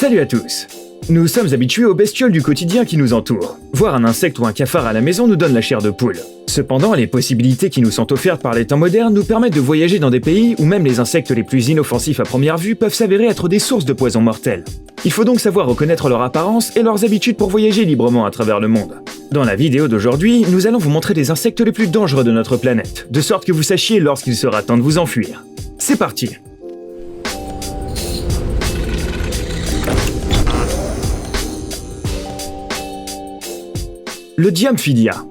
Salut à tous. Nous sommes habitués aux bestioles du quotidien qui nous entourent. Voir un insecte ou un cafard à la maison nous donne la chair de poule. Cependant, les possibilités qui nous sont offertes par les temps modernes nous permettent de voyager dans des pays où même les insectes les plus inoffensifs à première vue peuvent s'avérer être des sources de poison mortels. Il faut donc savoir reconnaître leur apparence et leurs habitudes pour voyager librement à travers le monde. Dans la vidéo d'aujourd'hui, nous allons vous montrer les insectes les plus dangereux de notre planète, de sorte que vous sachiez lorsqu'il sera temps de vous enfuir. C'est parti! Le Diamphidia.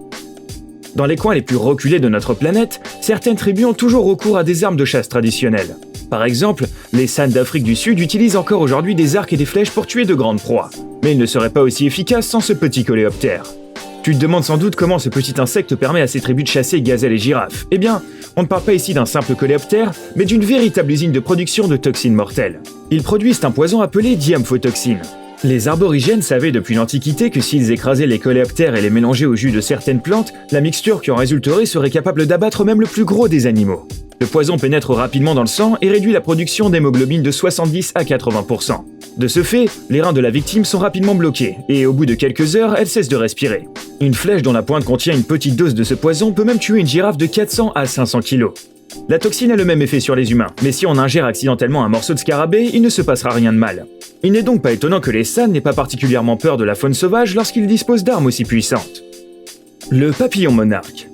Dans les coins les plus reculés de notre planète, certaines tribus ont toujours recours à des armes de chasse traditionnelles. Par exemple, les San d'Afrique du Sud utilisent encore aujourd'hui des arcs et des flèches pour tuer de grandes proies. Mais ils ne seraient pas aussi efficaces sans ce petit coléoptère. Tu te demandes sans doute comment ce petit insecte permet à ces tribus de chasser gazelles et girafes. Eh bien, on ne parle pas ici d'un simple coléoptère, mais d'une véritable usine de production de toxines mortelles. Ils produisent un poison appelé diamphotoxine. Les aborigènes savaient depuis l'Antiquité que s'ils écrasaient les coléoptères et les mélangeaient au jus de certaines plantes, la mixture qui en résulterait serait capable d'abattre même le plus gros des animaux. Le poison pénètre rapidement dans le sang et réduit la production d'hémoglobine de 70 à 80%. De ce fait, les reins de la victime sont rapidement bloqués, et au bout de quelques heures, elle cesse de respirer. Une flèche dont la pointe contient une petite dose de ce poison peut même tuer une girafe de 400 à 500 kg. La toxine a le même effet sur les humains, mais si on ingère accidentellement un morceau de scarabée, il ne se passera rien de mal. Il n'est donc pas étonnant que les San n'aient pas particulièrement peur de la faune sauvage lorsqu'ils disposent d'armes aussi puissantes. Le papillon monarque.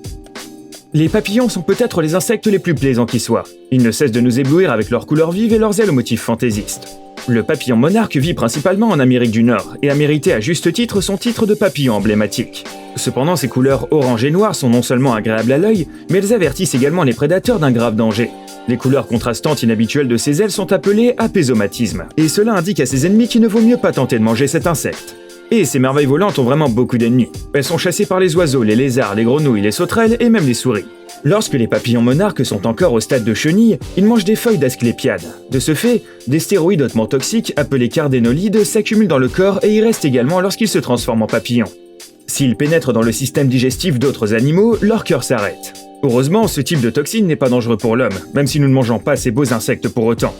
Les papillons sont peut-être les insectes les plus plaisants qui soient. Ils ne cessent de nous éblouir avec leurs couleurs vives et leurs ailes aux motifs fantaisistes. Le papillon monarque vit principalement en Amérique du Nord et a mérité à juste titre son titre de papillon emblématique. Cependant, ses couleurs orange et noir sont non seulement agréables à l'œil, mais elles avertissent également les prédateurs d'un grave danger. Les couleurs contrastantes inhabituelles de ses ailes sont appelées apésomatisme, et cela indique à ses ennemis qu'il ne vaut mieux pas tenter de manger cet insecte. Et ces merveilles volantes ont vraiment beaucoup d'ennemis. Elles sont chassées par les oiseaux, les lézards, les grenouilles, les sauterelles et même les souris. Lorsque les papillons monarques sont encore au stade de chenille, ils mangent des feuilles d'asclépiade. De ce fait, des stéroïdes hautement toxiques, appelés cardénolides, s'accumulent dans le corps et y restent également lorsqu'ils se transforment en papillons. S'ils pénètrent dans le système digestif d'autres animaux, leur cœur s'arrête. Heureusement, ce type de toxine n'est pas dangereux pour l'homme, même si nous ne mangeons pas ces beaux insectes pour autant.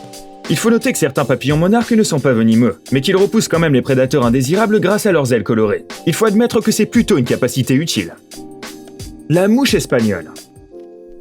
Il faut noter que certains papillons monarques ne sont pas venimeux, mais qu'ils repoussent quand même les prédateurs indésirables grâce à leurs ailes colorées. Il faut admettre que c'est plutôt une capacité utile. La mouche espagnole.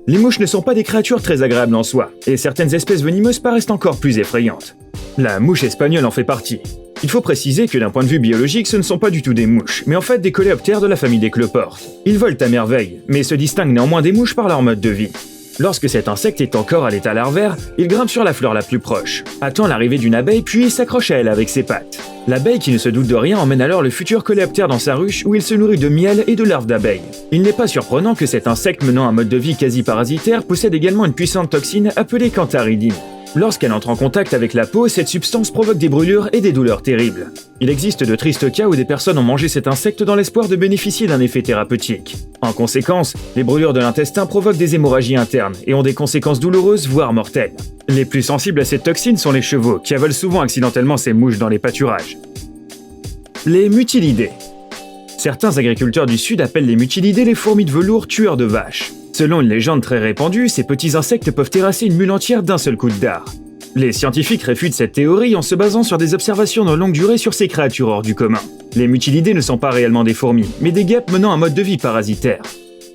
Les mouches ne sont pas des créatures très agréables en soi, et certaines espèces venimeuses paraissent encore plus effrayantes. La mouche espagnole en fait partie. Il faut préciser que d'un point de vue biologique, ce ne sont pas du tout des mouches, mais en fait des coléoptères de la famille des cloportes. Ils volent à merveille, mais se distinguent néanmoins des mouches par leur mode de vie. Lorsque cet insecte est encore à l'état larvaire, il grimpe sur la fleur la plus proche, attend l'arrivée d'une abeille puis s'accroche à elle avec ses pattes. L'abeille qui ne se doute de rien emmène alors le futur coléoptère dans sa ruche où il se nourrit de miel et de larves d'abeilles. Il n'est pas surprenant que cet insecte menant un mode de vie quasi parasitaire possède également une puissante toxine appelée cantharidine. Lorsqu'elle entre en contact avec la peau, cette substance provoque des brûlures et des douleurs terribles. Il existe de tristes cas où des personnes ont mangé cet insecte dans l'espoir de bénéficier d'un effet thérapeutique. En conséquence, les brûlures de l'intestin provoquent des hémorragies internes et ont des conséquences douloureuses, voire mortelles. Les plus sensibles à cette toxine sont les chevaux, qui avalent souvent accidentellement ces mouches dans les pâturages. Les mutilidés. Certains agriculteurs du Sud appellent les mutilidés les fourmis de velours tueurs de vaches. Selon une légende très répandue, ces petits insectes peuvent terrasser une mule entière d'un seul coup de dard. Les scientifiques réfutent cette théorie en se basant sur des observations de longue durée sur ces créatures hors du commun. Les mutilidés ne sont pas réellement des fourmis, mais des guêpes menant un mode de vie parasitaire.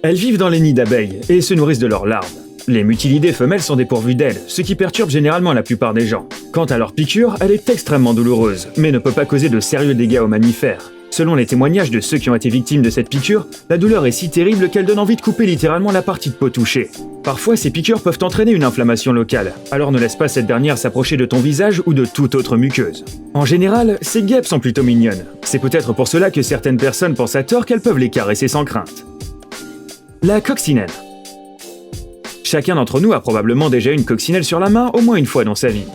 Elles vivent dans les nids d'abeilles et se nourrissent de leurs larves. Les mutilidés femelles sont dépourvues d'ailes, ce qui perturbe généralement la plupart des gens. Quant à leur piqûre, elle est extrêmement douloureuse, mais ne peut pas causer de sérieux dégâts aux mammifères. Selon les témoignages de ceux qui ont été victimes de cette piqûre, la douleur est si terrible qu'elle donne envie de couper littéralement la partie de peau touchée. Parfois, ces piqûres peuvent entraîner une inflammation locale, alors ne laisse pas cette dernière s'approcher de ton visage ou de toute autre muqueuse. En général, ces guêpes sont plutôt mignonnes. C'est peut-être pour cela que certaines personnes pensent à tort qu'elles peuvent les caresser sans crainte. La coccinelle. Chacun d'entre nous a probablement déjà une coccinelle sur la main au moins une fois dans sa vie.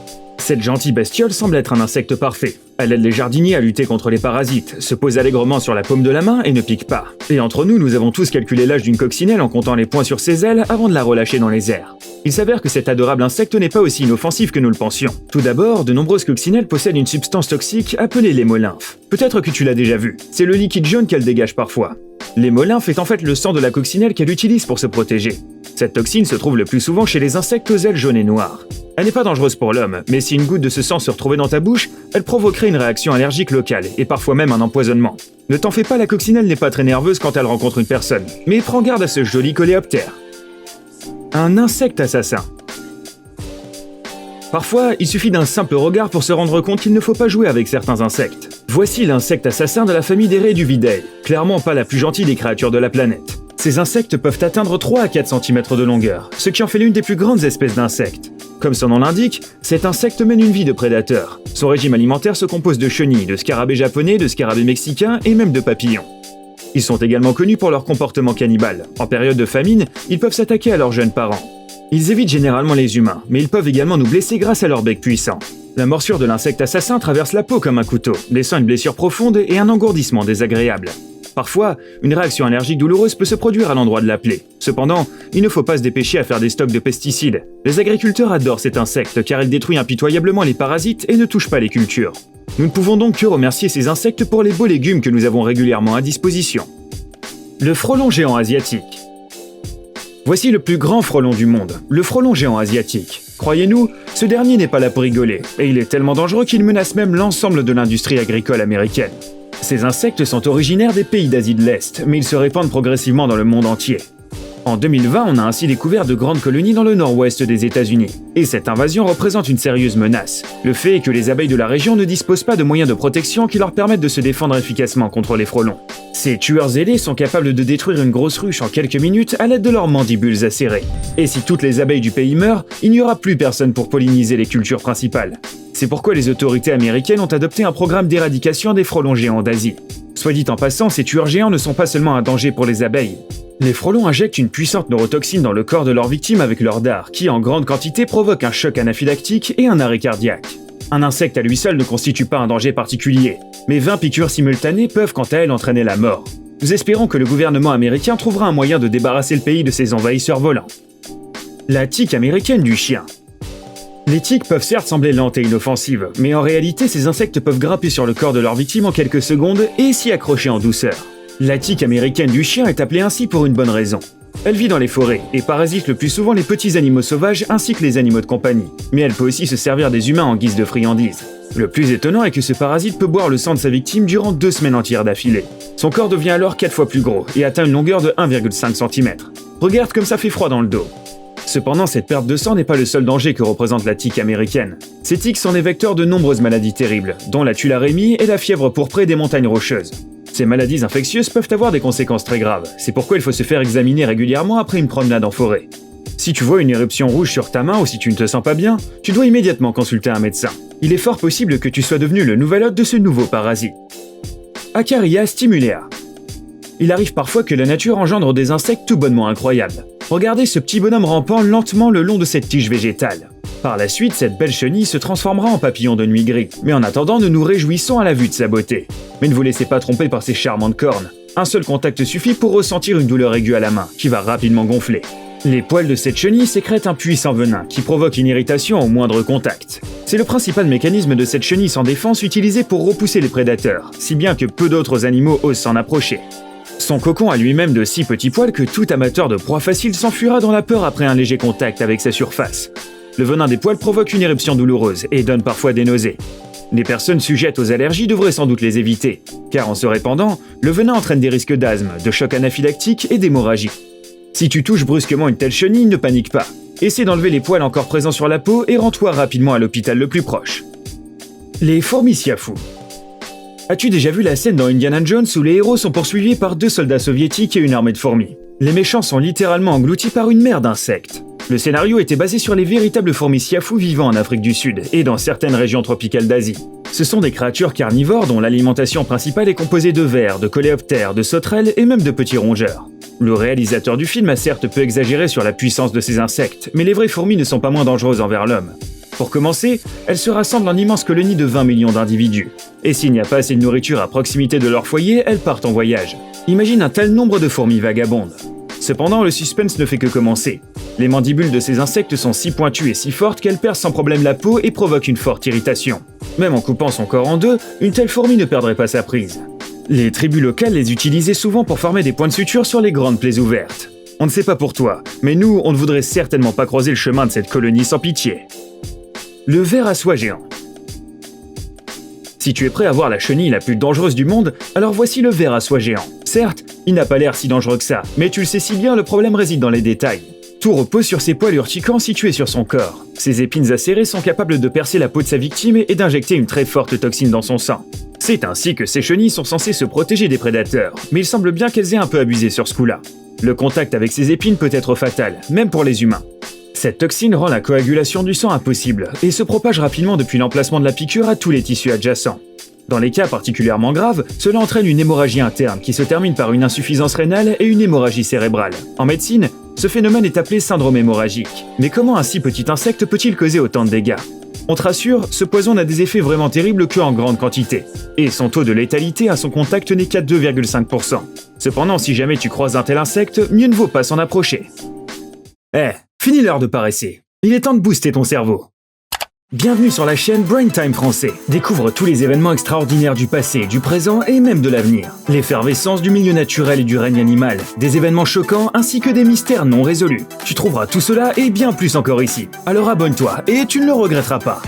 Cette gentille bestiole semble être un insecte parfait. Elle aide les jardiniers à lutter contre les parasites, se pose allègrement sur la paume de la main et ne pique pas. Et entre nous, nous avons tous calculé l'âge d'une coccinelle en comptant les points sur ses ailes avant de la relâcher dans les airs. Il s'avère que cet adorable insecte n'est pas aussi inoffensif que nous le pensions. Tout d'abord, de nombreuses coccinelles possèdent une substance toxique appelée l'hémolymphe. Peut-être que tu l'as déjà vu, c'est le liquide jaune qu'elle dégage parfois. L'hémolymphe est en fait le sang de la coccinelle qu'elle utilise pour se protéger. Cette toxine se trouve le plus souvent chez les insectes aux ailes jaunes et noires. Elle n'est pas dangereuse pour l'homme, mais si une goutte de ce sang se retrouvait dans ta bouche, elle provoquerait une réaction allergique locale et parfois même un empoisonnement. Ne t'en fais pas, la coccinelle n'est pas très nerveuse quand elle rencontre une personne, mais prends garde à ce joli coléoptère. Un insecte assassin. Parfois, il suffit d'un simple regard pour se rendre compte qu'il ne faut pas jouer avec certains insectes. Voici l'insecte assassin de la famille des Rhéduvidae, clairement pas la plus gentille des créatures de la planète. Ces insectes peuvent atteindre 3 à 4 cm de longueur, ce qui en fait l'une des plus grandes espèces d'insectes. Comme son nom l'indique, cet insecte mène une vie de prédateur. Son régime alimentaire se compose de chenilles, de scarabées japonais, de scarabées mexicains et même de papillons. Ils sont également connus pour leur comportement cannibale. En période de famine, ils peuvent s'attaquer à leurs jeunes parents. Ils évitent généralement les humains, mais ils peuvent également nous blesser grâce à leur bec puissant. La morsure de l'insecte assassin traverse la peau comme un couteau, laissant une blessure profonde et un engourdissement désagréable. Parfois, une réaction allergique douloureuse peut se produire à l'endroit de la plaie. Cependant, il ne faut pas se dépêcher à faire des stocks de pesticides. Les agriculteurs adorent cet insecte car il détruit impitoyablement les parasites et ne touche pas les cultures. Nous ne pouvons donc que remercier ces insectes pour les beaux légumes que nous avons régulièrement à disposition. Le frelon géant asiatique. Voici le plus grand frelon du monde, le frelon géant asiatique. Croyez-nous, ce dernier n'est pas là pour rigoler, et il est tellement dangereux qu'il menace même l'ensemble de l'industrie agricole américaine. Ces insectes sont originaires des pays d'Asie de l'Est, mais ils se répandent progressivement dans le monde entier. En 2020, on a ainsi découvert de grandes colonies dans le nord-ouest des États-Unis. Et cette invasion représente une sérieuse menace. Le fait est que les abeilles de la région ne disposent pas de moyens de protection qui leur permettent de se défendre efficacement contre les frelons. Ces tueurs ailés sont capables de détruire une grosse ruche en quelques minutes à l'aide de leurs mandibules acérées. Et si toutes les abeilles du pays meurent, il n'y aura plus personne pour polliniser les cultures principales. C'est pourquoi les autorités américaines ont adopté un programme d'éradication des frelons géants d'Asie. Soit dit en passant, ces tueurs géants ne sont pas seulement un danger pour les abeilles. Les frelons injectent une puissante neurotoxine dans le corps de leurs victimes avec leur dard, qui en grande quantité provoque un choc anaphylactique et un arrêt cardiaque. Un insecte à lui seul ne constitue pas un danger particulier, mais 20 piqûres simultanées peuvent quant à elles entraîner la mort. Nous espérons que le gouvernement américain trouvera un moyen de débarrasser le pays de ces envahisseurs volants. La tique américaine du chien. Les tiques peuvent certes sembler lentes et inoffensives, mais en réalité ces insectes peuvent grimper sur le corps de leur victime en quelques secondes et s'y accrocher en douceur. La tique américaine du chien est appelée ainsi pour une bonne raison. Elle vit dans les forêts et parasite le plus souvent les petits animaux sauvages ainsi que les animaux de compagnie, mais elle peut aussi se servir des humains en guise de friandise. Le plus étonnant est que ce parasite peut boire le sang de sa victime durant 2 semaines entières d'affilée. Son corps devient alors 4 fois plus gros et atteint une longueur de 1,5 cm. Regarde comme ça fait froid dans le dos. Cependant, cette perte de sang n'est pas le seul danger que représente la tique américaine. Ces tiques sont des vecteurs de nombreuses maladies terribles, dont la tularemie et la fièvre pourprée des montagnes rocheuses. Ces maladies infectieuses peuvent avoir des conséquences très graves, c'est pourquoi il faut se faire examiner régulièrement après une promenade en forêt. Si tu vois une éruption rouge sur ta main ou si tu ne te sens pas bien, tu dois immédiatement consulter un médecin. Il est fort possible que tu sois devenu le nouvel hôte de ce nouveau parasite. Acaria stimulea. Il arrive parfois que la nature engendre des insectes tout bonnement incroyables. Regardez ce petit bonhomme rampant lentement le long de cette tige végétale. Par la suite, cette belle chenille se transformera en papillon de nuit gris, mais en attendant, nous nous réjouissons à la vue de sa beauté. Mais ne vous laissez pas tromper par ses charmantes cornes. Un seul contact suffit pour ressentir une douleur aiguë à la main, qui va rapidement gonfler. Les poils de cette chenille sécrètent un puissant venin qui provoque une irritation au moindre contact. C'est le principal mécanisme de cette chenille sans défense utilisé pour repousser les prédateurs, si bien que peu d'autres animaux osent s'en approcher. Son cocon a lui-même de si petits poils que tout amateur de proie facile s'enfuira dans la peur après un léger contact avec sa surface. Le venin des poils provoque une éruption douloureuse et donne parfois des nausées. Les personnes sujettes aux allergies devraient sans doute les éviter, car en se répandant, le venin entraîne des risques d'asthme, de choc anaphylactique et d'hémorragie. Si tu touches brusquement une telle chenille, ne panique pas. Essaie d'enlever les poils encore présents sur la peau et rends-toi rapidement à l'hôpital le plus proche. Les fourmis siafou. As-tu déjà vu la scène dans Indiana Jones où les héros sont poursuivis par 2 soldats soviétiques et une armée de fourmis? Les méchants sont littéralement engloutis par une mer d'insectes. Le scénario était basé sur les véritables fourmis siafou vivant en Afrique du Sud et dans certaines régions tropicales d'Asie. Ce sont des créatures carnivores dont l'alimentation principale est composée de vers, de coléoptères, de sauterelles et même de petits rongeurs. Le réalisateur du film a certes peu exagéré sur la puissance de ces insectes, mais les vraies fourmis ne sont pas moins dangereuses envers l'homme. Pour commencer, elles se rassemblent en immense colonie de 20 millions d'individus. Et s'il n'y a pas assez de nourriture à proximité de leur foyer, elles partent en voyage. Imagine un tel nombre de fourmis vagabondes. Cependant, le suspense ne fait que commencer. Les mandibules de ces insectes sont si pointues et si fortes qu'elles percent sans problème la peau et provoquent une forte irritation. Même en coupant son corps en 2, une telle fourmi ne perdrait pas sa prise. Les tribus locales les utilisaient souvent pour former des points de suture sur les grandes plaies ouvertes. On ne sait pas pour toi, mais nous, on ne voudrait certainement pas croiser le chemin de cette colonie sans pitié. Le ver à soie géant. Si tu es prêt à voir la chenille la plus dangereuse du monde, alors voici le ver à soie géant. Certes, il n'a pas l'air si dangereux que ça, mais tu le sais si bien, le problème réside dans les détails. Tout repose sur ses poils urticants situés sur son corps. Ses épines acérées sont capables de percer la peau de sa victime et d'injecter une très forte toxine dans son sang. C'est ainsi que ces chenilles sont censées se protéger des prédateurs, mais il semble bien qu'elles aient un peu abusé sur ce coup-là. Le contact avec ces épines peut être fatal, même pour les humains. Cette toxine rend la coagulation du sang impossible et se propage rapidement depuis l'emplacement de la piqûre à tous les tissus adjacents. Dans les cas particulièrement graves, cela entraîne une hémorragie interne qui se termine par une insuffisance rénale et une hémorragie cérébrale. En médecine, ce phénomène est appelé syndrome hémorragique. Mais comment un si petit insecte peut-il causer autant de dégâts? On te rassure, ce poison n'a des effets vraiment terribles qu'en grande quantité. Et son taux de létalité à son contact n'est qu'à 2,5%. Cependant, si jamais tu croises un tel insecte, mieux ne vaut pas s'en approcher. Fini l'heure de paresser. Il est temps de booster ton cerveau. Bienvenue sur la chaîne Brain Time Français. Découvre tous les événements extraordinaires du passé, du présent et même de l'avenir. L'effervescence du milieu naturel et du règne animal, des événements choquants ainsi que des mystères non résolus. Tu trouveras tout cela et bien plus encore ici. Alors abonne-toi et tu ne le regretteras pas.